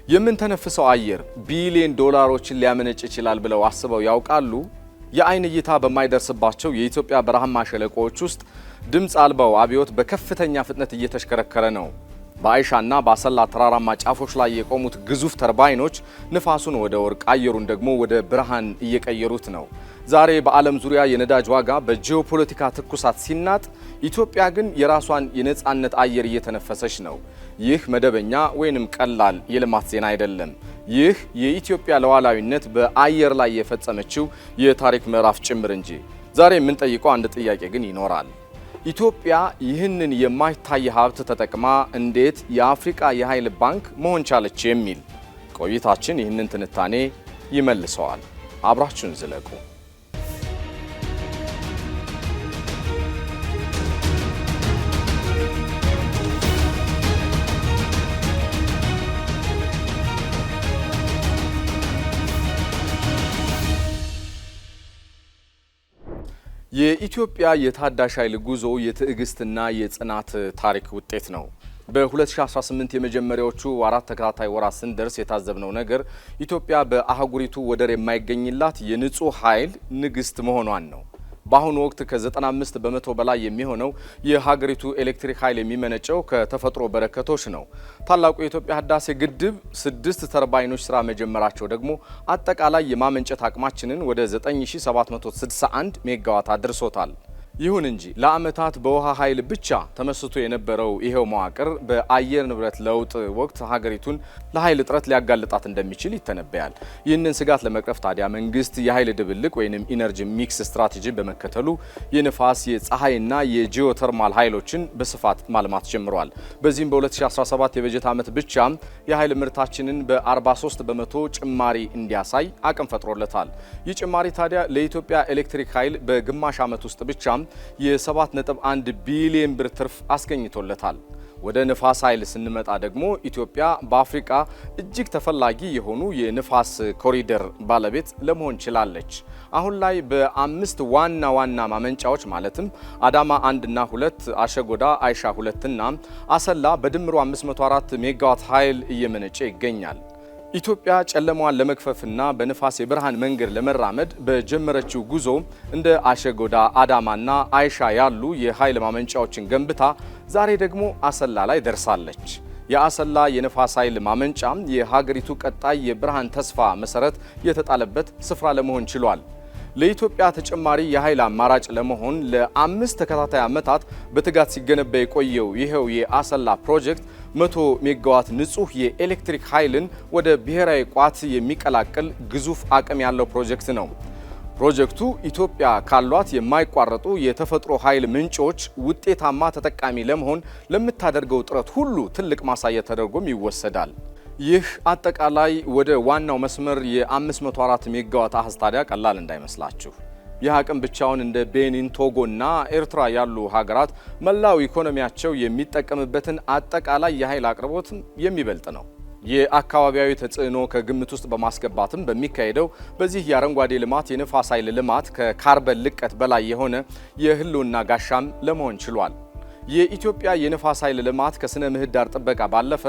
የምንተነፍሰው አየር ቢሊዮን ዶላሮችን ሊያመነጭ ይችላል ብለው አስበው ያውቃሉ? የአይን እይታ በማይደርስባቸው የኢትዮጵያ በረሃማ ሸለቆዎች ውስጥ ድምጽ አልባው አብዮት በከፍተኛ ፍጥነት እየተሽከረከረ ነው። በአይሻና በአሰላ ተራራማ ጫፎች ላይ የቆሙት ግዙፍ ተርባይኖች ንፋሱን ወደ ወርቅ አየሩን ደግሞ ወደ ብርሃን እየቀየሩት ነው። ዛሬ በዓለም ዙሪያ የነዳጅ ዋጋ በጂኦፖለቲካ ትኩሳት ሲናጥ፣ ኢትዮጵያ ግን የራሷን የነጻነት አየር እየተነፈሰች ነው። ይህ መደበኛ ወይንም ቀላል የልማት ዜና አይደለም። ይህ የኢትዮጵያ ሉዓላዊነት በአየር ላይ የፈጸመችው የታሪክ ምዕራፍ ጭምር እንጂ። ዛሬ የምንጠይቀው አንድ ጥያቄ ግን ይኖራል። ኢትዮጵያ ይህንን የማይታይ ሀብት ተጠቅማ እንዴት የአፍሪካ የኃይል ባንክ መሆን ቻለች የሚል ቆይታችን ይህንን ትንታኔ ይመልሰዋል። አብራችሁን ዝለቁ። የኢትዮጵያ የታዳሽ ኃይል ጉዞ የትዕግስትና የጽናት ታሪክ ውጤት ነው። በ2018 የመጀመሪያዎቹ 4 ተከታታይ ወራት ስንደርስ የታዘብነው ነገር ኢትዮጵያ በአህጉሪቱ ወደር የማይገኝላት የንጹህ ኃይል ንግስት መሆኗን ነው። በአሁኑ ወቅት ከ95 በመቶ በላይ የሚሆነው የሀገሪቱ ኤሌክትሪክ ኃይል የሚመነጨው ከተፈጥሮ በረከቶች ነው። ታላቁ የኢትዮጵያ ህዳሴ ግድብ 6 ተርባይኖች ስራ መጀመራቸው ደግሞ አጠቃላይ የማመንጨት አቅማችንን ወደ 9761 ሜጋዋት አድርሶታል። ይሁን እንጂ ለዓመታት በውሃ ኃይል ብቻ ተመስቶ የነበረው ይሄው መዋቅር በአየር ንብረት ለውጥ ወቅት ሀገሪቱን ለኃይል እጥረት ሊያጋልጣት እንደሚችል ይተነበያል። ይህንን ስጋት ለመቅረፍ ታዲያ መንግስት የኃይል ድብልቅ ወይንም ኢነርጂ ሚክስ ስትራቴጂ በመከተሉ የንፋስ የፀሐይና የጂኦተርማል ኃይሎችን በስፋት ማልማት ጀምሯል። በዚህም በ2017 የበጀት ዓመት ብቻ የኃይል ምርታችንን በ43 በመቶ ጭማሪ እንዲያሳይ አቅም ፈጥሮለታል። ይህ ጭማሪ ታዲያ ለኢትዮጵያ ኤሌክትሪክ ኃይል በግማሽ ዓመት ውስጥ ብቻ የ7.1 ቢሊዮን ብር ትርፍ አስገኝቶለታል። ወደ ንፋስ ኃይል ስንመጣ ደግሞ ኢትዮጵያ በአፍሪካ እጅግ ተፈላጊ የሆኑ የንፋስ ኮሪደር ባለቤት ለመሆን ችላለች። አሁን ላይ በ5 ዋና ማመንጫዎች ማለትም አዳማ 1 እና 2፣ አሸጎዳ፣ አይሻ 2 እና አሰላ በድምሩ 504 ሜጋዋት ኃይል እየመነጨ ይገኛል። ኢትዮጵያ ጨለማዋን ለመክፈፍና በንፋስ የብርሃን መንገድ ለመራመድ በጀመረችው ጉዞ እንደ አሸጎዳ፣ አዳማና አይሻ ያሉ የኃይል ማመንጫዎችን ገንብታ ዛሬ ደግሞ አሰላ ላይ ደርሳለች። የአሰላ የንፋስ ኃይል ማመንጫ የሀገሪቱ ቀጣይ የብርሃን ተስፋ መሰረት የተጣለበት ስፍራ ለመሆን ችሏል። ለኢትዮጵያ ተጨማሪ የኃይል አማራጭ ለመሆን ለ5 ተከታታይ ዓመታት በትጋት ሲገነባ የቆየው ይሄው የአሰላ ፕሮጀክት 100 ሜጋዋት ንጹህ የኤሌክትሪክ ኃይልን ወደ ብሔራዊ ቋት የሚቀላቅል ግዙፍ አቅም ያለው ፕሮጀክት ነው። ፕሮጀክቱ ኢትዮጵያ ካሏት የማይቋረጡ የተፈጥሮ ኃይል ምንጮች ውጤታማ ተጠቃሚ ለመሆን ለምታደርገው ጥረት ሁሉ ትልቅ ማሳያ ተደርጎም ይወሰዳል። ይህ አጠቃላይ ወደ ዋናው መስመር የ504 ሜጋዋት አሃዝ ታዲያ ቀላል እንዳይመስላችሁ። ይህ አቅም ብቻውን እንደ ቤኒን፣ ቶጎና ኤርትራ ያሉ ሀገራት መላው ኢኮኖሚያቸው የሚጠቀምበትን አጠቃላይ የኃይል አቅርቦት የሚበልጥ ነው። የአካባቢያዊ ተጽዕኖ ከግምት ውስጥ በማስገባትም በሚካሄደው በዚህ የአረንጓዴ ልማት የንፋስ ኃይል ልማት ከካርበን ልቀት በላይ የሆነ የህልውና ጋሻም ለመሆን ችሏል። የኢትዮጵያ የንፋስ ኃይል ልማት ከስነ ምህዳር ጥበቃ ባለፈ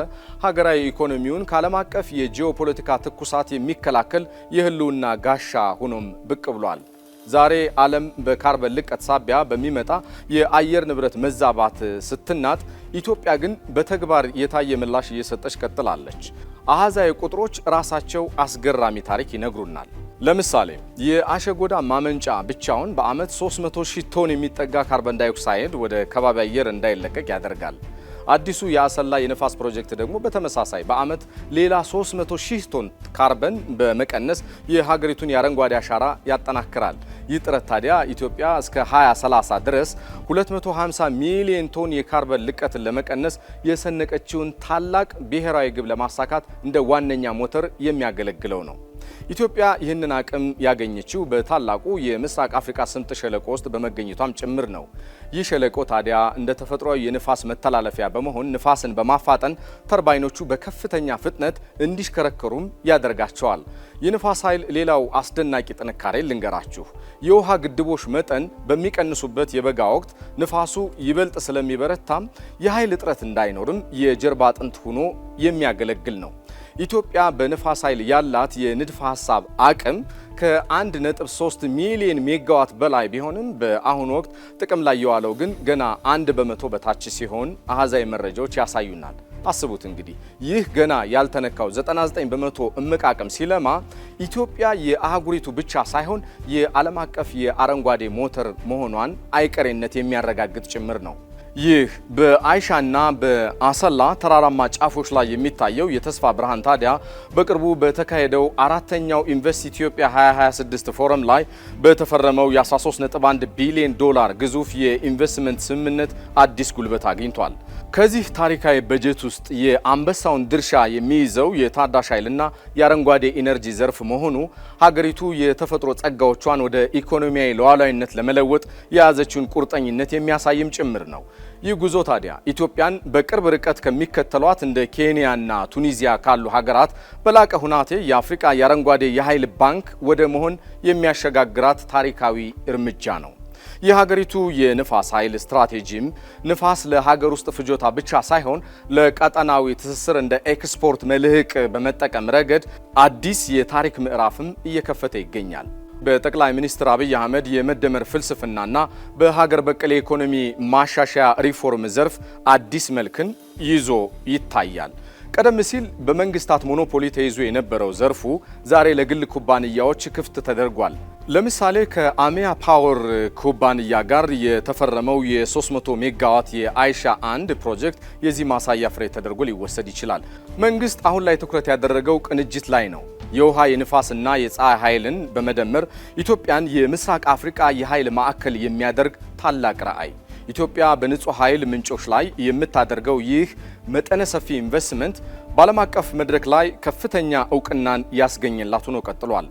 ሀገራዊ ኢኮኖሚውን ከዓለም አቀፍ የጂኦፖለቲካ ትኩሳት የሚከላከል የህልውና ጋሻ ሆኖም ብቅ ብሏል። ዛሬ ዓለም በካርበን ልቀት ሳቢያ በሚመጣ የአየር ንብረት መዛባት ስትናጥ፣ ኢትዮጵያ ግን በተግባር የታየ ምላሽ እየሰጠች ቀጥላለች። አሃዛዊ ቁጥሮች ራሳቸው አስገራሚ ታሪክ ይነግሩናል። ለምሳሌ የአሸጎዳ ማመንጫ ብቻውን በዓመት 300,000 ቶን የሚጠጋ ካርበን ዳይኦክሳይድ ወደ ከባቢ አየር እንዳይለቀቅ ያደርጋል። አዲሱ የአሰላ የንፋስ ፕሮጀክት ደግሞ በተመሳሳይ በዓመት ሌላ 300,000 ቶን ካርበን በመቀነስ የሀገሪቱን የአረንጓዴ አሻራ ያጠናክራል። ይህ ጥረት ታዲያ ኢትዮጵያ እስከ 2030 ድረስ 250 ሚሊዮን ቶን የካርበን ልቀትን ለመቀነስ የሰነቀችውን ታላቅ ብሔራዊ ግብ ለማሳካት እንደ ዋነኛ ሞተር የሚያገለግለው ነው። ኢትዮጵያ ይህንን አቅም ያገኘችው በታላቁ የምስራቅ አፍሪካ ስምጥ ሸለቆ ውስጥ በመገኘቷም ጭምር ነው። ይህ ሸለቆ ታዲያ እንደ ተፈጥሯዊ የንፋስ መተላለፊያ በመሆን ንፋስን በማፋጠን ተርባይኖቹ በከፍተኛ ፍጥነት እንዲሽከረከሩም ያደርጋቸዋል። የንፋስ ኃይል ሌላው አስደናቂ ጥንካሬ ልንገራችሁ። የውሃ ግድቦች መጠን በሚቀንሱበት የበጋ ወቅት ንፋሱ ይበልጥ ስለሚበረታም የኃይል እጥረት እንዳይኖርም የጀርባ አጥንት ሆኖ የሚያገለግል ነው። ኢትዮጵያ በንፋስ ኃይል ያላት የንድፈ ሐሳብ አቅም ከ1.3 ሚሊዮን ሜጋዋት በላይ ቢሆንም በአሁኑ ወቅት ጥቅም ላይ የዋለው ግን ገና 1% በታች ሲሆን አሃዛዊ መረጃዎች ያሳዩናል። አስቡት እንግዲህ ይህ ገና ያልተነካው 99% እምቅ አቅም ሲለማ ኢትዮጵያ የአህጉሪቱ ብቻ ሳይሆን የዓለም አቀፍ የአረንጓዴ ሞተር መሆኗን አይቀሬነት የሚያረጋግጥ ጭምር ነው። ይህ በአይሻና በአሰላ ተራራማ ጫፎች ላይ የሚታየው የተስፋ ብርሃን ታዲያ በቅርቡ በተካሄደው አራተኛው ኢንቨስት ኢትዮጵያ 2026 ፎረም ላይ በተፈረመው የ13.1 ቢሊዮን ዶላር ግዙፍ የኢንቨስትመንት ስምምነት አዲስ ጉልበት አግኝቷል። ከዚህ ታሪካዊ በጀት ውስጥ የአንበሳውን ድርሻ የሚይዘው የታዳሽ ኃይልና የአረንጓዴ ኢነርጂ ዘርፍ መሆኑ ሀገሪቱ የተፈጥሮ ጸጋዎቿን ወደ ኢኮኖሚያዊ ሉዓላዊነት ለመለወጥ የያዘችውን ቁርጠኝነት የሚያሳይም ጭምር ነው። ይህ ጉዞ ታዲያ ኢትዮጵያን በቅርብ ርቀት ከሚከተሏት እንደ ኬንያና ቱኒዚያ ካሉ ሀገራት በላቀ ሁናቴ የአፍሪካ የአረንጓዴ የኃይል ባንክ ወደ መሆን የሚያሸጋግራት ታሪካዊ እርምጃ ነው። የሀገሪቱ የንፋስ ኃይል ስትራቴጂም ንፋስ ለሀገር ውስጥ ፍጆታ ብቻ ሳይሆን ለቀጠናዊ ትስስር እንደ ኤክስፖርት መልህቅ በመጠቀም ረገድ አዲስ የታሪክ ምዕራፍም እየከፈተ ይገኛል። በጠቅላይ ሚኒስትር አብይ አህመድ የመደመር ፍልስፍናና በሀገር በቀል የኢኮኖሚ ማሻሻያ ሪፎርም ዘርፍ አዲስ መልክን ይዞ ይታያል። ቀደም ሲል በመንግስታት ሞኖፖሊ ተይዞ የነበረው ዘርፉ ዛሬ ለግል ኩባንያዎች ክፍት ተደርጓል። ለምሳሌ ከአሚያ ፓወር ኩባንያ ጋር የተፈረመው የ300 ሜጋዋት የአይሻ 1 ፕሮጀክት የዚህ ማሳያ ፍሬ ተደርጎ ሊወሰድ ይችላል። መንግስት አሁን ላይ ትኩረት ያደረገው ቅንጅት ላይ ነው። የውሃ የንፋስና የፀሐይ ኃይልን በመደመር ኢትዮጵያን የምስራቅ አፍሪካ የኃይል ማዕከል የሚያደርግ ታላቅ ራዕይ። ኢትዮጵያ በንጹህ ኃይል ምንጮች ላይ የምታደርገው ይህ መጠነ ሰፊ ኢንቨስትመንት በዓለም አቀፍ መድረክ ላይ ከፍተኛ እውቅናን ያስገኘላት ሆኖ ቀጥሏል።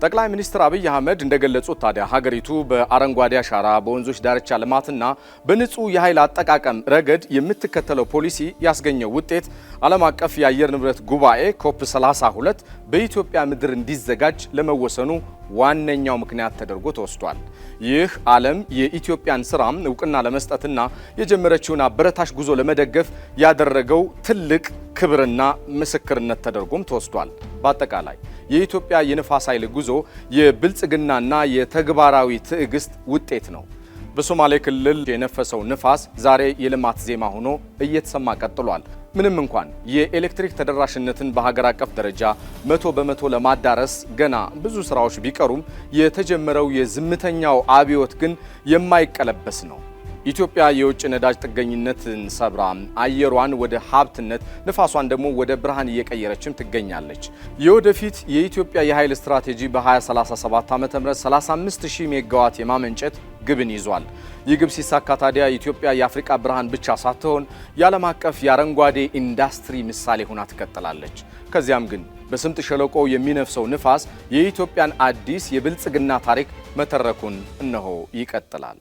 ጠቅላይ ሚኒስትር አብይ አህመድ እንደገለጹት ታዲያ ሀገሪቱ በአረንጓዴ አሻራ፣ በወንዞች ዳርቻ ልማትና በንጹህ የኃይል አጠቃቀም ረገድ የምትከተለው ፖሊሲ ያስገኘው ውጤት ዓለም አቀፍ የአየር ንብረት ጉባኤ ኮፕ 32 በኢትዮጵያ ምድር እንዲዘጋጅ ለመወሰኑ ዋነኛው ምክንያት ተደርጎ ተወስዷል። ይህ ዓለም የኢትዮጵያን ስራም እውቅና ለመስጠትና የጀመረችውን አበረታች ጉዞ ለመደገፍ ያደረገው ትልቅ ክብርና ምስክርነት ተደርጎም ተወስዷል። በአጠቃላይ የኢትዮጵያ የንፋስ ኃይል ጉዞ የብልጽግናና የተግባራዊ ትዕግስት ውጤት ነው። በሶማሌ ክልል የነፈሰው ንፋስ ዛሬ የልማት ዜማ ሆኖ እየተሰማ ቀጥሏል። ምንም እንኳን የኤሌክትሪክ ተደራሽነትን በሀገር አቀፍ ደረጃ 100% ለማዳረስ ገና ብዙ ስራዎች ቢቀሩም የተጀመረው የዝምተኛው አብዮት ግን የማይቀለበስ ነው። ኢትዮጵያ የውጭ ነዳጅ ጥገኝነትን ሰብራ አየሯን ወደ ሀብትነት ንፋሷን ደግሞ ወደ ብርሃን እየቀየረችም ትገኛለች። የወደፊት የኢትዮጵያ የኃይል ስትራቴጂ በ2037 ዓ.ም 35000 ሜጋዋት የማመንጨት ግብን ይዟል። ይህ ግብ ሲሳካ ታዲያ ኢትዮጵያ የአፍሪካ ብርሃን ብቻ ሳትሆን የዓለም አቀፍ የአረንጓዴ ኢንዱስትሪ ምሳሌ ሆና ትቀጥላለች። ከዚያም ግን በስምጥ ሸለቆ የሚነፍሰው ንፋስ የኢትዮጵያን አዲስ የብልጽግና ታሪክ መተረኩን እነሆ ይቀጥላል።